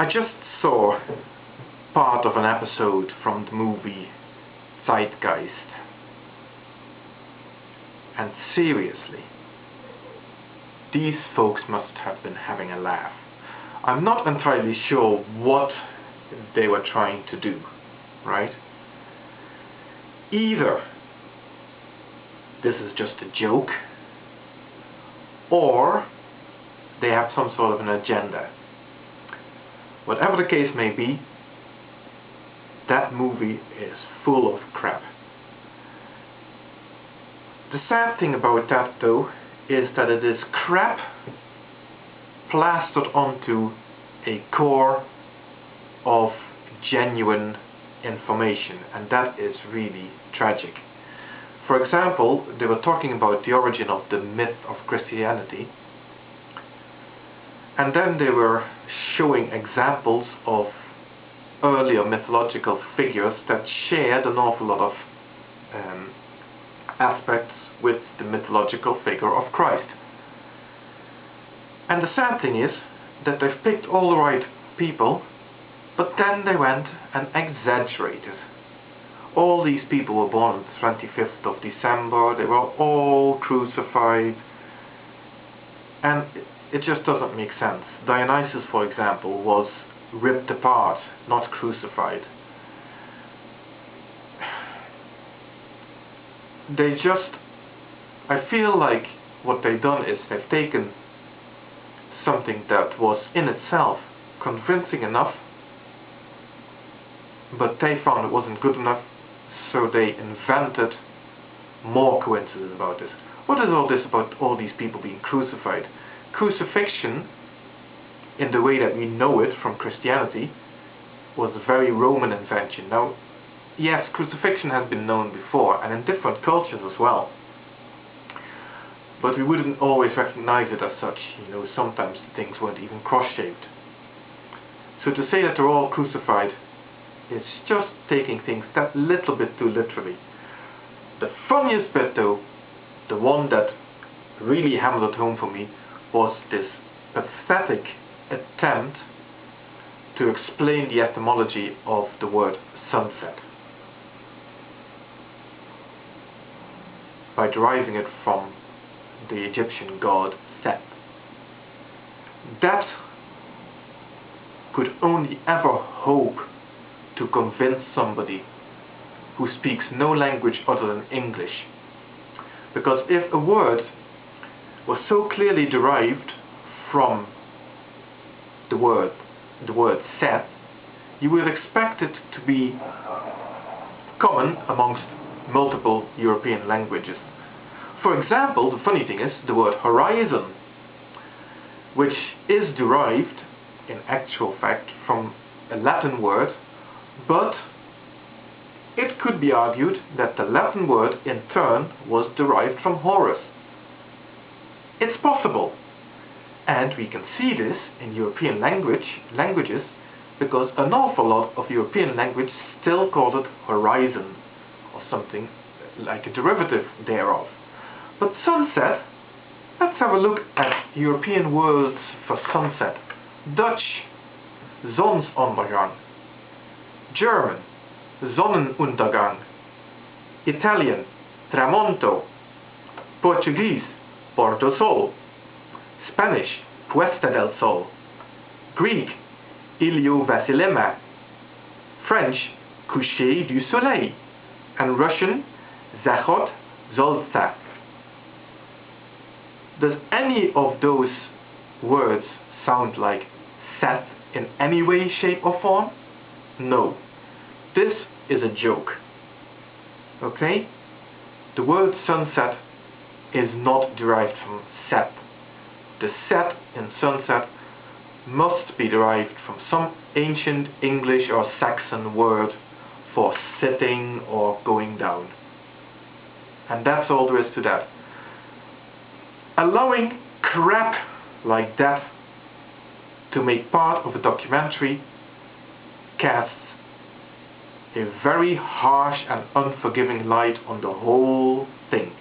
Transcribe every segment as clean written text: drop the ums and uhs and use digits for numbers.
I just saw part of an episode from the movie Zeitgeist, and seriously, these folks must have been having a laugh. I'm not entirely sure what they were trying to do, right? Either this is just a joke, or they have some sort of an agenda. Whatever the case may be, that movie is full of crap. The sad thing about that, though, is that it is crap plastered onto a core of genuine information, and that is really tragic. For example, they were talking about the origin of the myth of Christianity, and then they were showing examples of earlier mythological figures that shared an awful lot of aspects with the mythological figure of Christ. And the sad thing is that they've picked all the right people, but then they went and exaggerated. All these people were born on the 25th of December, they were all crucified, and it just doesn't make sense. Dionysus, for example, was ripped apart, not crucified. I feel like what they've done is they've taken something that was in itself convincing enough, but they found it wasn't good enough, so they invented more coincidences about this. What is all this about all these people being crucified? Crucifixion, in the way that we know it from Christianity, was a very Roman invention. Now, yes, crucifixion has been known before, and in different cultures as well. But we wouldn't always recognize it as such. You know, sometimes things weren't even cross-shaped. So to say that they're all crucified is just taking things that little bit too literally. The funniest bit, though, the one that really hammered it home for me, was this pathetic attempt to explain the etymology of the word sunset by deriving it from the Egyptian god Set. That could only ever hope to convince somebody who speaks no language other than English. Because if a word was so clearly derived from the word set, you would expect it to be common amongst multiple European languages. For example, the funny thing is the word horizon, which is derived in actual fact from a Latin word, but it could be argued that the Latin word in turn was derived from Horus. It's possible, and we can see this in European languages, because an awful lot of European language still call it horizon, or something like a derivative thereof. But sunset, let's have a look at European words for sunset. Dutch, zonsondergang. German, Sonnenuntergang. Italian, tramonto. Portuguese, Porto Sol. Spanish, Puesta del Sol. Greek, Ilio Vasilema. French, Coucher du Soleil. And Russian, Zachod Zolta. Does any of those words sound like set in any way, shape or form? No. This is a joke. Okay? The word sunset is not derived from set. The set in sunset must be derived from some ancient English or Saxon word for sitting or going down. And that's all there is to that. Allowing crap like that to make part of a documentary casts a very harsh and unforgiving light on the whole thing.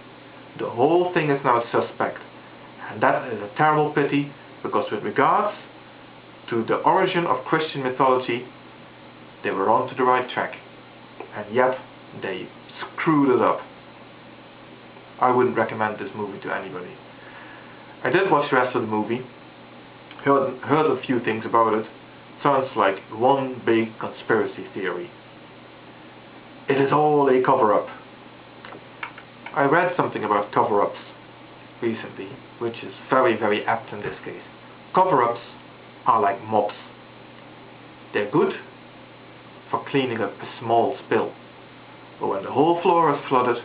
The whole thing is now suspect, and that is a terrible pity, because with regards to the origin of Christian mythology, they were onto the right track, and yet they screwed it up. I wouldn't recommend this movie to anybody. I did watch the rest of the movie, heard a few things about it. Sounds like one big conspiracy theory. It is all a cover-up. I read something about cover-ups recently, which is very, very apt in this case. Cover-ups are like mops. They're good for cleaning up a small spill, but when the whole floor is flooded,